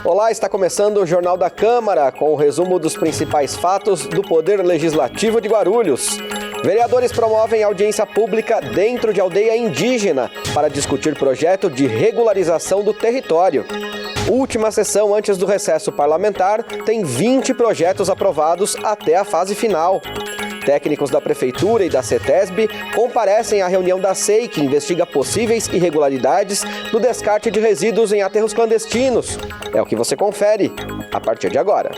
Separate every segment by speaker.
Speaker 1: Olá, está começando o Jornal da Câmara, com o resumo dos principais fatos do Poder Legislativo de Guarulhos. Vereadores promovem audiência pública dentro de aldeia indígena para discutir projeto de regularização do território. Última sessão antes do recesso parlamentar tem 20 projetos aprovados até a fase final. Técnicos da Prefeitura e da CETESB comparecem à reunião da SEI, que investiga possíveis irregularidades no descarte de resíduos em aterros clandestinos. É o que você confere a partir de agora.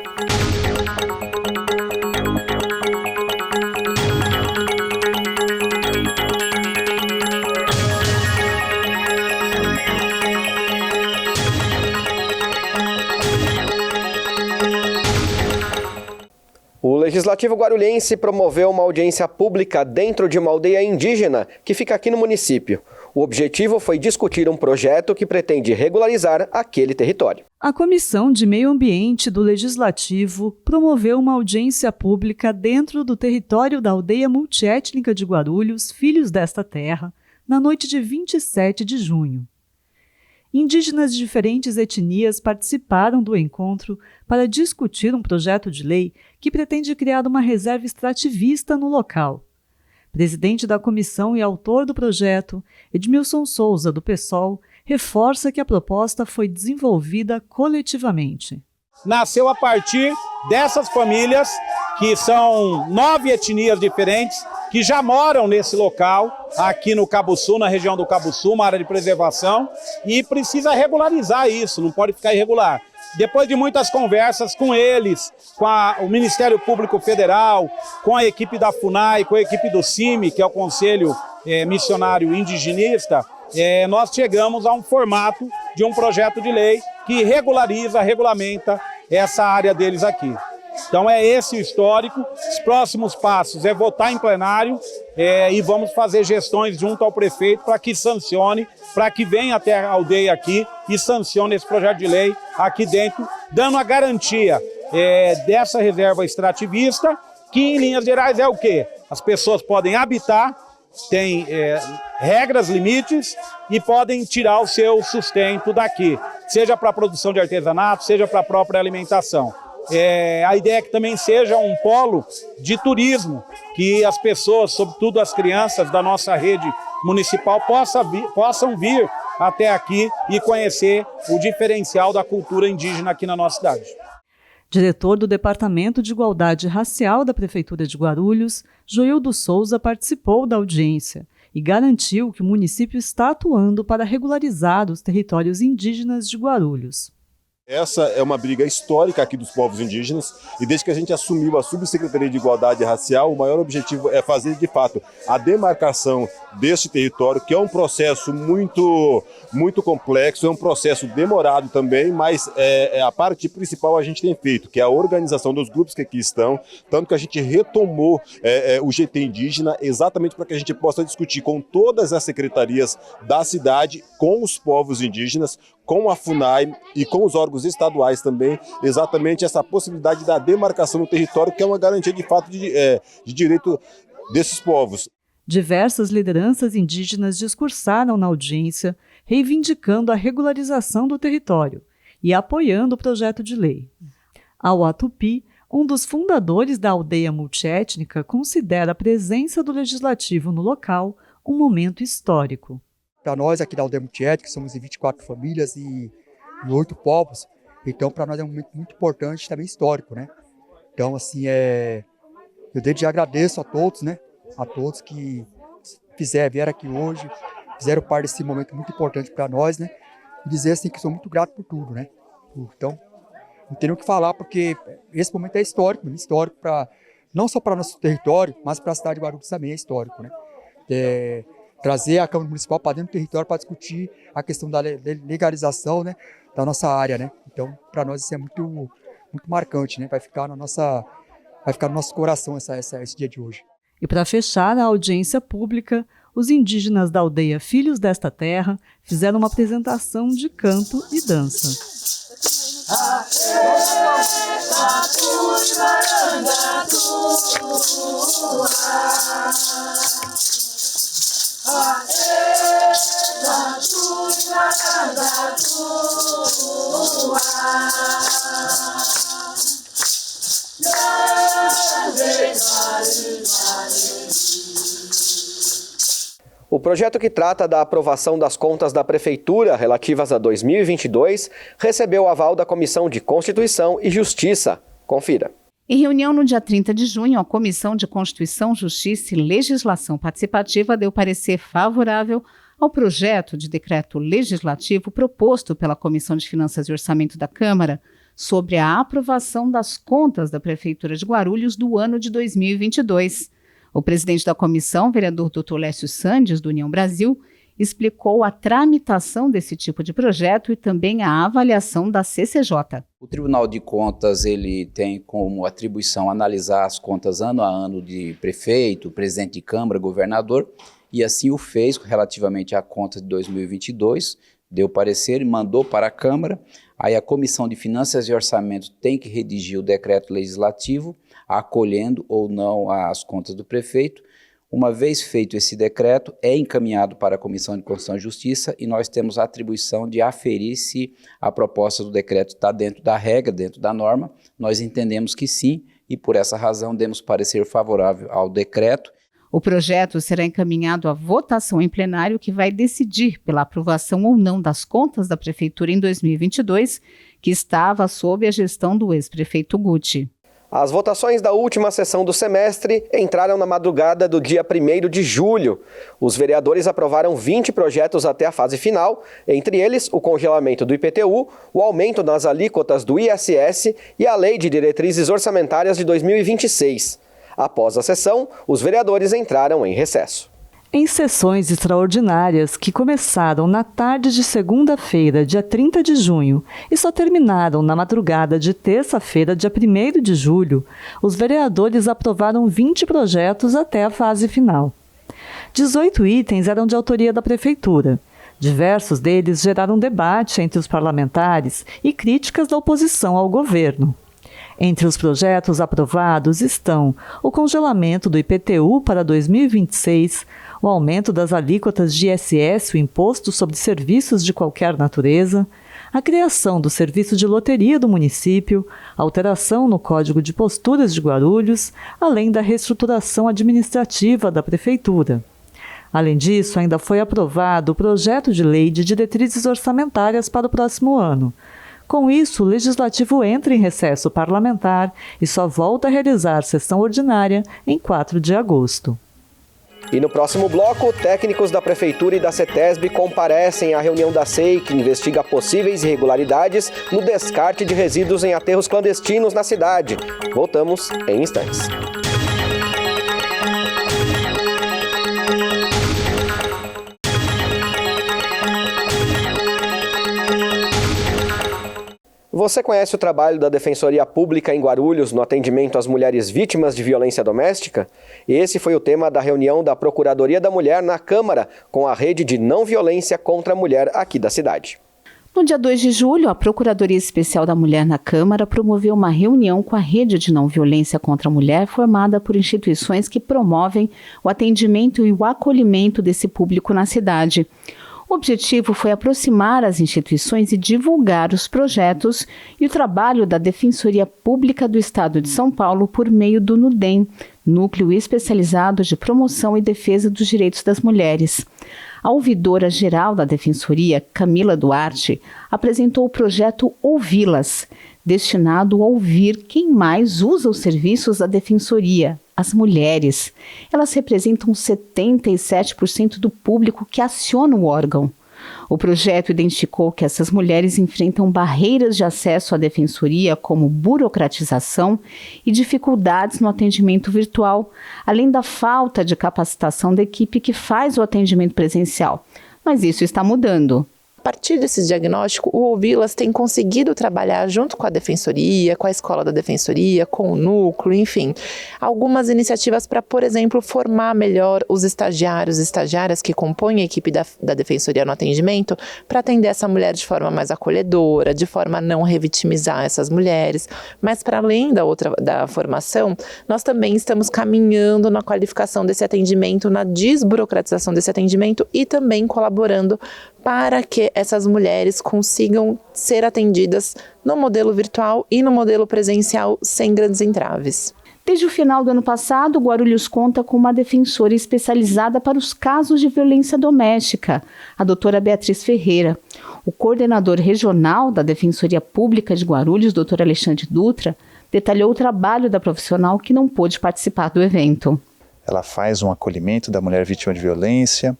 Speaker 1: O Legislativo Guarulhense promoveu uma audiência pública dentro de uma aldeia indígena que fica aqui no município. O objetivo foi discutir um projeto que pretende regularizar aquele território.
Speaker 2: A Comissão de Meio Ambiente do Legislativo promoveu uma audiência pública dentro do território da aldeia multiétnica de Guarulhos, Filhos desta Terra, na noite de 27 de junho. Indígenas de diferentes etnias participaram do encontro para discutir um projeto de lei que pretende criar uma reserva extrativista no local. Presidente da comissão e autor do projeto, Edmilson Souza, do PSOL, reforça que a proposta foi desenvolvida coletivamente.
Speaker 3: Nasceu a partir dessas famílias, que são 9 etnias diferentes, que já moram nesse local, aqui no Cabo Sul, na região do Cabo Sul, uma área de preservação, e precisa regularizar isso, não pode ficar irregular. Depois de muitas conversas com eles, com o Ministério Público Federal, com a equipe da FUNAI, com a equipe do CIMI, que é o Conselho Missionário Indigenista, nós chegamos a um formato de um projeto de lei que regulamenta essa área deles aqui. Então é esse o histórico. Os próximos passos é votar em plenário e vamos fazer gestões junto ao prefeito para que sancione, para que venha até a aldeia aqui e sancione esse projeto de lei aqui dentro, dando a garantia dessa reserva extrativista, que em linhas gerais é o quê? As pessoas podem habitar, tem regras, limites e podem tirar o seu sustento daqui, seja para a produção de artesanato, seja para a própria alimentação. A ideia é que também seja um polo de turismo, que as pessoas, sobretudo as crianças da nossa rede municipal, possam vir até aqui e conhecer o diferencial da cultura indígena aqui na nossa cidade.
Speaker 2: Diretor do Departamento de Igualdade Racial da Prefeitura de Guarulhos, Joildo Souza, participou da audiência e garantiu que o município está atuando para regularizar os territórios indígenas de Guarulhos.
Speaker 4: Essa é uma briga histórica aqui dos povos indígenas e desde que a gente assumiu a Subsecretaria de Igualdade Racial, o maior objetivo é fazer de fato a demarcação deste território, que é um processo muito complexo, é um processo demorado também, mas a parte principal a gente tem feito, que é a organização dos grupos que aqui estão, tanto que a gente retomou o GT indígena exatamente para que a gente possa discutir com todas as secretarias da cidade, com os povos indígenas, com a FUNAI e com os órgãos estaduais também, exatamente essa possibilidade da demarcação do território, que é uma garantia de fato de direito desses povos.
Speaker 2: Diversas lideranças indígenas discursaram na audiência, reivindicando a regularização do território e apoiando o projeto de lei. Auá Tupi, um dos fundadores da aldeia multiétnica, considera a presença do legislativo no local um momento histórico.
Speaker 5: Para nós aqui da aldeia multiétnica, somos em 24 famílias e 8 povos, então para nós é um momento muito importante, também histórico, né? Então, assim, eu desde já agradeço a todos, né? A todos que vieram aqui hoje, fizeram parte desse momento muito importante para nós, né? E dizer assim que sou muito grato por tudo, né? Então, não tenho o que falar, porque esse momento é histórico não só para nosso território, mas para a cidade de Guarulhos também é histórico, né? Trazer a Câmara Municipal para dentro do território para discutir a questão da legalização, né, da nossa área, né? Então, para nós isso é muito marcante, né? Vai ficar no nosso coração esse dia de hoje.
Speaker 2: E para fechar a audiência pública, os indígenas da aldeia Filhos desta Terra fizeram uma apresentação de canto e dança.
Speaker 1: O projeto que trata da aprovação das contas da Prefeitura relativas a 2022 recebeu o aval da Comissão de Constituição e Justiça. Confira.
Speaker 6: Em reunião no dia 30 de junho, a Comissão de Constituição, Justiça e Legislação Participativa deu parecer favorável ao projeto de decreto legislativo proposto pela Comissão de Finanças e Orçamento da Câmara sobre a aprovação das contas da Prefeitura de Guarulhos do ano de 2022. O presidente da comissão, vereador Dr. Lécio Sandes, do União Brasil, explicou a tramitação desse tipo de projeto e também a avaliação da CCJ.
Speaker 7: O Tribunal de Contas ele tem como atribuição analisar as contas ano a ano de prefeito, presidente de Câmara, governador, e assim o fez relativamente à conta de 2022, deu parecer e mandou para a Câmara. Aí a Comissão de Finanças e Orçamento tem que redigir o decreto legislativo, acolhendo ou não as contas do prefeito. Uma vez feito esse decreto, é encaminhado para a Comissão de Constituição e Justiça e nós temos a atribuição de aferir se a proposta do decreto está dentro da regra, dentro da norma. Nós entendemos que sim e por essa razão demos parecer favorável ao decreto.
Speaker 6: O projeto será encaminhado à votação em plenário que vai decidir pela aprovação ou não das contas da Prefeitura em 2022, que estava sob a gestão do ex-prefeito Guti.
Speaker 1: As votações da última sessão do semestre entraram na madrugada do dia 1º de julho. Os vereadores aprovaram 20 projetos até a fase final, entre eles o congelamento do IPTU, o aumento das alíquotas do ISS e a Lei de Diretrizes Orçamentárias de 2026. Após a sessão, os vereadores entraram em recesso.
Speaker 2: Em sessões extraordinárias que começaram na tarde de segunda-feira, dia 30 de junho, e só terminaram na madrugada de terça-feira, dia 1º de julho, os vereadores aprovaram 20 projetos até a fase final. 18 itens eram de autoria da Prefeitura. Diversos deles geraram debate entre os parlamentares e críticas da oposição ao governo. Entre os projetos aprovados estão o congelamento do IPTU para 2026, o aumento das alíquotas de ISS, o Imposto sobre Serviços de Qualquer Natureza, a criação do Serviço de Loteria do município, alteração no Código de Posturas de Guarulhos, além da reestruturação administrativa da Prefeitura. Além disso, ainda foi aprovado o projeto de lei de diretrizes orçamentárias para o próximo ano. Com isso, o Legislativo entra em recesso parlamentar e só volta a realizar sessão ordinária em 4 de agosto.
Speaker 1: E no próximo bloco, técnicos da Prefeitura e da CETESB comparecem à reunião da SEI, que investiga possíveis irregularidades no descarte de resíduos em aterros clandestinos na cidade. Voltamos em instantes. Você conhece o trabalho da Defensoria Pública em Guarulhos no atendimento às mulheres vítimas de violência doméstica? Esse foi o tema da reunião da Procuradoria da Mulher na Câmara, com a rede de não violência contra a mulher aqui da cidade.
Speaker 6: No dia 2 de julho, a Procuradoria Especial da Mulher na Câmara promoveu uma reunião com a rede de não violência contra a mulher formada por instituições que promovem o atendimento e o acolhimento desse público na cidade. O objetivo foi aproximar as instituições e divulgar os projetos e o trabalho da Defensoria Pública do Estado de São Paulo por meio do NUDEM, Núcleo Especializado de Promoção e Defesa dos Direitos das Mulheres. A ouvidora-geral da Defensoria, Camila Duarte, apresentou o projeto Ouvi-las, destinado a ouvir quem mais usa os serviços da Defensoria, as mulheres. Elas representam 77% do público que aciona o órgão. O projeto identificou que essas mulheres enfrentam barreiras de acesso à defensoria, como burocratização e dificuldades no atendimento virtual, além da falta de capacitação da equipe que faz o atendimento presencial. Mas isso está mudando.
Speaker 8: partir desse diagnóstico, o Ouvi-las tem conseguido trabalhar junto com a Defensoria, com a Escola da Defensoria, com o núcleo, enfim, algumas iniciativas para, por exemplo, formar melhor os estagiários e estagiárias que compõem a equipe da Defensoria no atendimento, para atender essa mulher de forma mais acolhedora, de forma a não revitimizar essas mulheres. Mas, para além da formação, nós também estamos caminhando na qualificação desse atendimento, na desburocratização desse atendimento e também colaborando para que essas mulheres consigam ser atendidas no modelo virtual e no modelo presencial sem grandes entraves.
Speaker 6: Desde o final do ano passado, Guarulhos conta com uma defensora especializada para os casos de violência doméstica, a doutora Beatriz Ferreira. O coordenador regional da Defensoria Pública de Guarulhos, doutor Alexandre Dutra, detalhou o trabalho da profissional que não pôde participar do evento.
Speaker 9: Ela faz um acolhimento da mulher vítima de violência,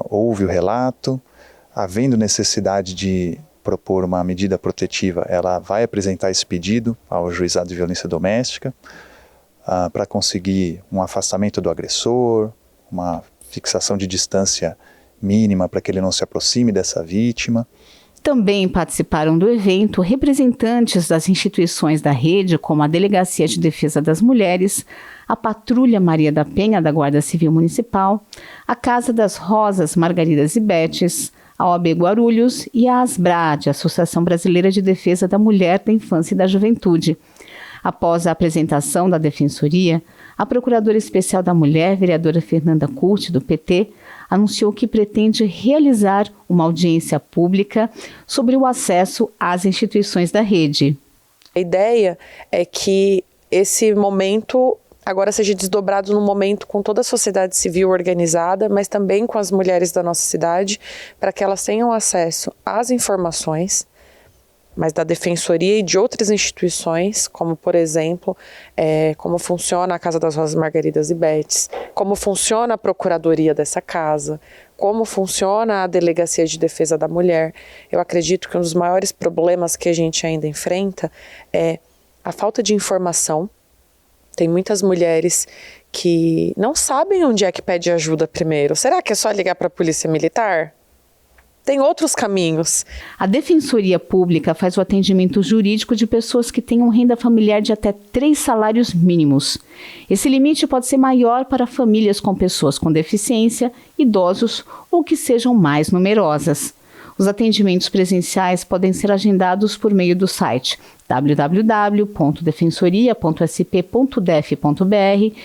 Speaker 9: ouve o relato, havendo necessidade de propor uma medida protetiva, ela vai apresentar esse pedido ao juizado de violência doméstica para conseguir um afastamento do agressor, uma fixação de distância mínima para que ele não se aproxime dessa vítima.
Speaker 6: Também participaram do evento representantes das instituições da rede, como a Delegacia de Defesa das Mulheres, a Patrulha Maria da Penha da Guarda Civil Municipal, a Casa das Rosas Margaridas e Betes, a OAB Guarulhos e a ASBRAD, Associação Brasileira de Defesa da Mulher, da Infância e da Juventude. Após a apresentação da Defensoria, a Procuradora Especial da Mulher, vereadora Fernanda Curti, do PT, anunciou que pretende realizar uma audiência pública sobre o acesso às instituições da rede.
Speaker 10: A ideia é que esse momento agora seja desdobrado num momento com toda a sociedade civil organizada, mas também com as mulheres da nossa cidade, para que elas tenham acesso às informações, mas da Defensoria e de outras instituições, como, por exemplo, como funciona a Casa das Rosas Margaridas e Betes, como funciona a Procuradoria dessa casa, como funciona a Delegacia de Defesa da Mulher. Eu acredito que um dos maiores problemas que a gente ainda enfrenta é a falta de informação. Tem muitas mulheres que não sabem onde é que pede ajuda primeiro. Será que é só ligar para a Polícia Militar? Tem outros caminhos.
Speaker 6: A Defensoria Pública faz o atendimento jurídico de pessoas que tenham renda familiar de até 3 salários mínimos. Esse limite pode ser maior para famílias com pessoas com deficiência, idosos ou que sejam mais numerosas. Os atendimentos presenciais podem ser agendados por meio do site www.defensoria.sp.def.br,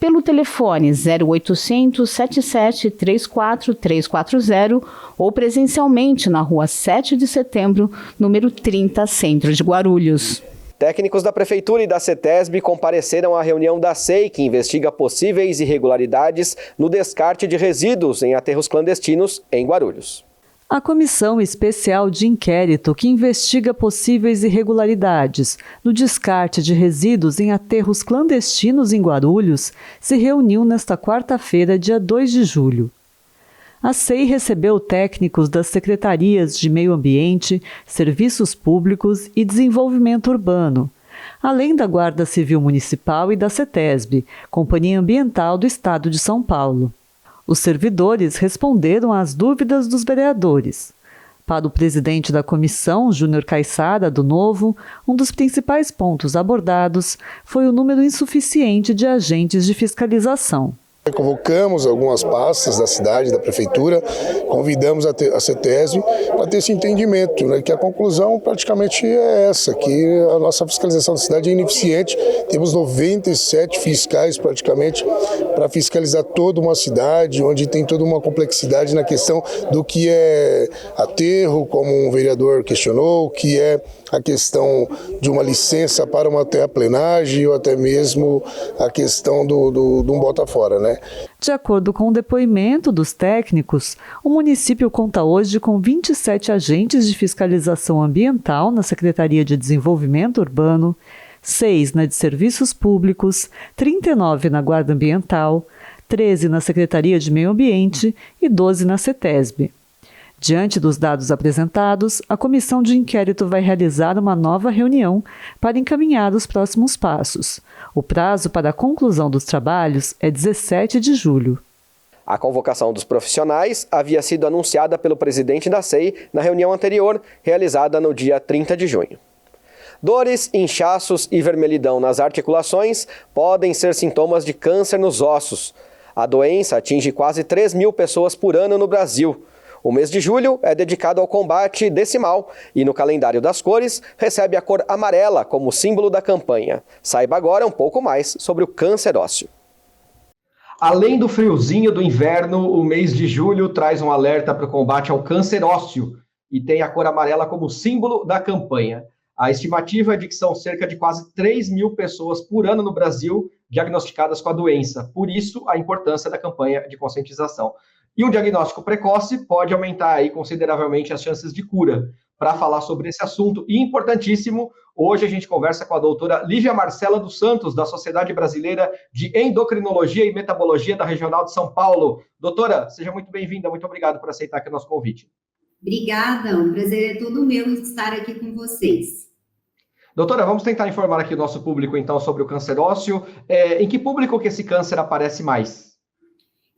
Speaker 6: pelo telefone 0800 77 34 340 ou presencialmente na Rua 7 de Setembro, número 30, Centro de Guarulhos.
Speaker 1: Técnicos da Prefeitura e da CETESB compareceram à reunião da SEI, que investiga possíveis irregularidades no descarte de resíduos em aterros clandestinos em Guarulhos.
Speaker 2: A Comissão Especial de Inquérito, que investiga possíveis irregularidades no descarte de resíduos em aterros clandestinos em Guarulhos, se reuniu nesta quarta-feira, dia 2 de julho. A SEI recebeu técnicos das Secretarias de Meio Ambiente, Serviços Públicos e Desenvolvimento Urbano, além da Guarda Civil Municipal e da CETESB, Companhia Ambiental do Estado de São Paulo. Os servidores responderam às dúvidas dos vereadores. Para o presidente da comissão, Júnior Caiçara, do Novo, um dos principais pontos abordados foi o número insuficiente de agentes de fiscalização.
Speaker 11: Convocamos algumas pastas da cidade, da prefeitura, convidamos a CETESB para ter esse entendimento, né, que a conclusão praticamente é essa, que a nossa fiscalização da cidade é ineficiente. Temos 97 fiscais praticamente para fiscalizar toda uma cidade, onde tem toda uma complexidade na questão do que é aterro, como um vereador questionou, que é a questão de uma licença para uma terraplenagem ou até mesmo a questão de um bota fora, né?
Speaker 2: De acordo com o depoimento dos técnicos, o município conta hoje com 27 agentes de fiscalização ambiental na Secretaria de Desenvolvimento Urbano, 6 na de Serviços Públicos, 39 na Guarda Ambiental, 13 na Secretaria de Meio Ambiente e 12 na CETESB. Diante dos dados apresentados, a comissão de inquérito vai realizar uma nova reunião para encaminhar os próximos passos. O prazo para a conclusão dos trabalhos é 17 de julho.
Speaker 1: A convocação dos profissionais havia sido anunciada pelo presidente da SEI na reunião anterior, realizada no dia 30 de junho. Dores, inchaços e vermelhidão nas articulações podem ser sintomas de câncer nos ossos. A doença atinge quase 3 mil pessoas por ano no Brasil. O mês de julho é dedicado ao combate desse mal e, no calendário das cores, recebe a cor amarela como símbolo da campanha. Saiba agora um pouco mais sobre o câncer ósseo. Além do friozinho do inverno, o mês de julho traz um alerta para o combate ao câncer ósseo e tem a cor amarela como símbolo da campanha. A estimativa é de que são cerca de quase 3 mil pessoas por ano no Brasil diagnosticadas com a doença. Por isso, a importância da campanha de conscientização. E um diagnóstico precoce pode aumentar aí consideravelmente as chances de cura. Para falar sobre esse assunto importantíssimo, hoje a gente conversa com a doutora Lívia Marcela dos Santos, da Sociedade Brasileira de Endocrinologia e Metabologia da Regional de São Paulo. Doutora, seja muito bem-vinda, muito obrigado por aceitar aqui o nosso convite.
Speaker 12: Obrigada, um prazer é todo meu estar aqui com vocês.
Speaker 1: Doutora, vamos tentar informar aqui o nosso público, então, sobre o câncer ósseo. Em que público que esse câncer aparece mais?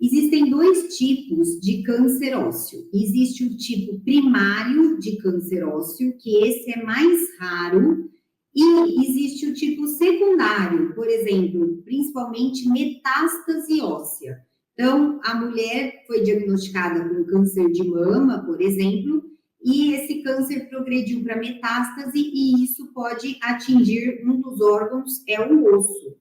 Speaker 12: Existem 2 tipos de câncer ósseo. Existe o tipo primário de câncer ósseo, que esse é mais raro, e existe o tipo secundário, por exemplo, principalmente metástase óssea. Então, a mulher foi diagnosticada com câncer de mama, por exemplo, e esse câncer progrediu para metástase e isso pode atingir um dos órgãos, é o osso.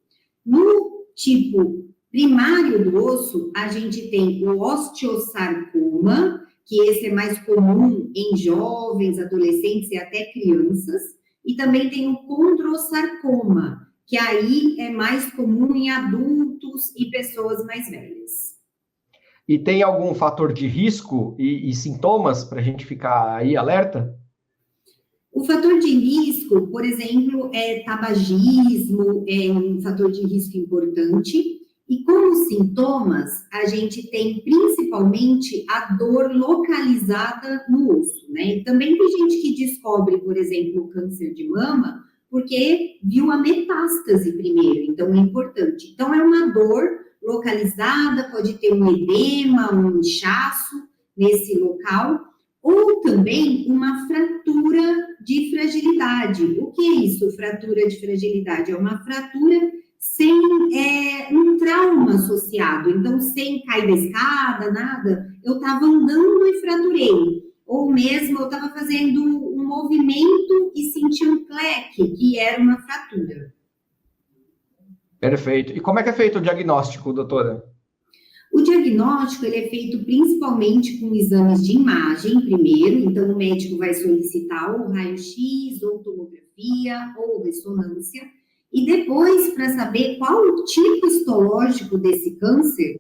Speaker 12: No tipo primário do osso, a gente tem o osteosarcoma, que esse é mais comum em jovens, adolescentes e até crianças, e também tem o condrosarcoma, que aí é mais comum em adultos e pessoas mais velhas.
Speaker 1: E tem algum fator de risco e sintomas para a gente ficar aí alerta?
Speaker 12: O fator de risco, por exemplo, é tabagismo, é um fator de risco importante. E como sintomas, a gente tem principalmente a dor localizada no osso, né? E também tem gente que descobre, por exemplo, o câncer de mama porque viu a metástase primeiro, então é importante. Então é uma dor localizada, pode ter um edema, um inchaço nesse local, ou também uma fratura de fragilidade. O que é isso, fratura de fragilidade? É uma fratura sem um trauma associado, então sem cair da escada, nada, eu estava andando e fraturei, ou mesmo eu estava fazendo um movimento e senti um cleque, que era uma fratura.
Speaker 1: Perfeito. E como é que é feito o diagnóstico, doutora?
Speaker 12: O diagnóstico ele é feito principalmente com exames de imagem primeiro, então o médico vai solicitar ou raio-x, ou tomografia, ou ressonância, e depois, para saber qual o tipo histológico desse câncer,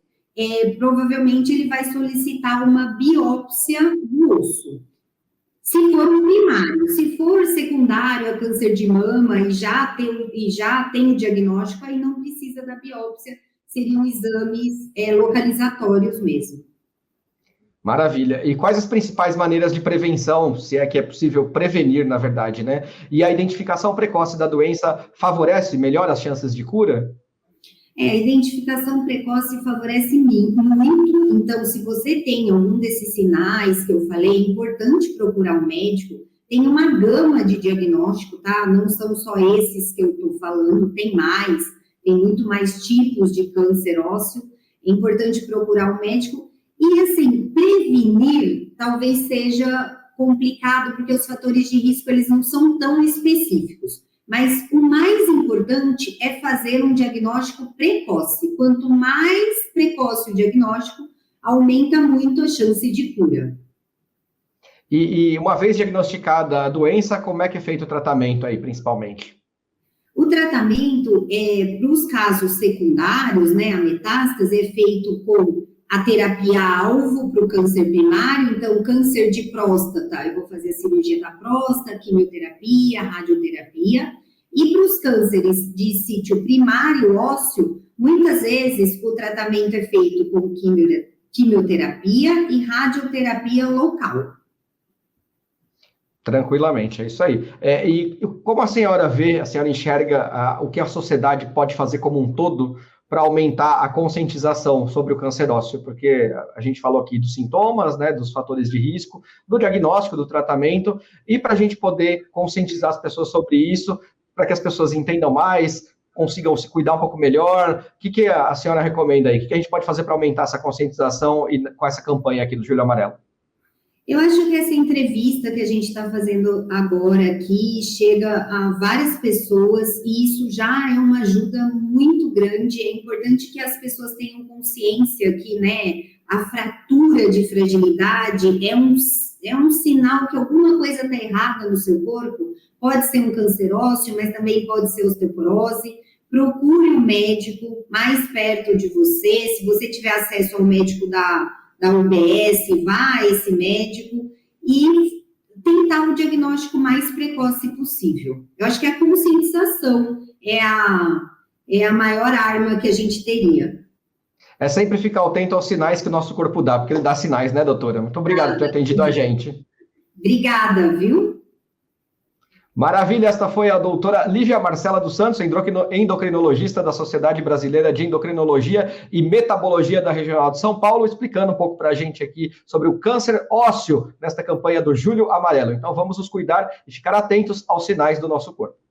Speaker 12: provavelmente ele vai solicitar uma biópsia do osso. Se for um primário, se for secundário, é câncer de mama e já tem o diagnóstico, aí não precisa da biópsia, seriam exames localizatórios mesmo.
Speaker 1: Maravilha. E quais as principais maneiras de prevenção, se é que é possível prevenir, na verdade, né? E a identificação precoce da doença favorece, melhora as chances de cura?
Speaker 12: A identificação precoce favorece muito. Então, se você tem algum desses sinais que eu falei, é importante procurar um médico. Tem uma gama de diagnóstico, tá? Não são só esses que eu estou falando, tem mais. Tem muito mais tipos de câncer ósseo. É importante procurar um médico. E, assim, prevenir talvez seja complicado, porque os fatores de risco, eles não são tão específicos. Mas o mais importante é fazer um diagnóstico precoce. Quanto mais precoce o diagnóstico, aumenta muito a chance de cura.
Speaker 1: E uma vez diagnosticada a doença, como é que é feito o tratamento aí, principalmente?
Speaker 12: O tratamento, para os casos secundários, né, a metástase, é feito com a terapia-alvo para o câncer primário, então, câncer de próstata, eu vou fazer a cirurgia da próstata, quimioterapia, radioterapia, e para os cânceres de sítio primário ósseo, muitas vezes o tratamento é feito com quimioterapia e radioterapia local.
Speaker 1: Tranquilamente, é isso aí. E como a senhora vê, a senhora enxerga o que a sociedade pode fazer como um todo para aumentar a conscientização sobre o câncer ósseo? Porque a gente falou aqui dos sintomas, né, dos fatores de risco, do diagnóstico, do tratamento, e para a gente poder conscientizar as pessoas sobre isso, para que as pessoas entendam mais, consigam se cuidar um pouco melhor. O que a senhora recomenda aí? O que a gente pode fazer para aumentar essa conscientização e com essa campanha aqui do Julho Amarelo?
Speaker 12: Eu acho que essa entrevista que a gente está fazendo agora aqui chega a várias pessoas e isso já é uma ajuda muito grande. É importante que as pessoas tenham consciência que, né, a fratura de fragilidade é um sinal que alguma coisa está errada no seu corpo. Pode ser um câncer ósseo, mas também pode ser osteoporose. Procure um médico mais perto de você. Se você tiver acesso ao médico da UBS, vá a esse médico e tentar o diagnóstico mais precoce possível. Eu acho que a conscientização é a maior arma que a gente teria.
Speaker 1: É sempre ficar atento aos sinais que o nosso corpo dá, porque ele dá sinais, né, doutora? Muito obrigado por ter atendido a gente.
Speaker 12: Obrigada, viu?
Speaker 1: Maravilha, esta foi a doutora Lívia Marcela dos Santos, endocrinologista da Sociedade Brasileira de Endocrinologia e Metabologia da Regional de São Paulo, explicando um pouco para a gente aqui sobre o câncer ósseo nesta campanha do Julho Amarelo. Então vamos nos cuidar e ficar atentos aos sinais do nosso corpo.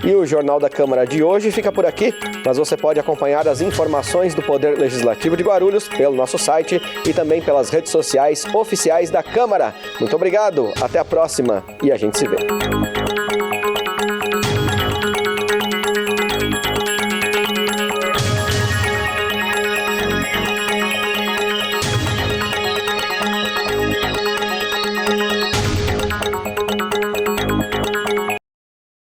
Speaker 13: E o Jornal da Câmara de hoje fica por aqui, mas você pode acompanhar as informações do Poder Legislativo de Guarulhos pelo nosso site e também pelas redes sociais oficiais da Câmara. Muito obrigado, até a próxima e a gente se vê.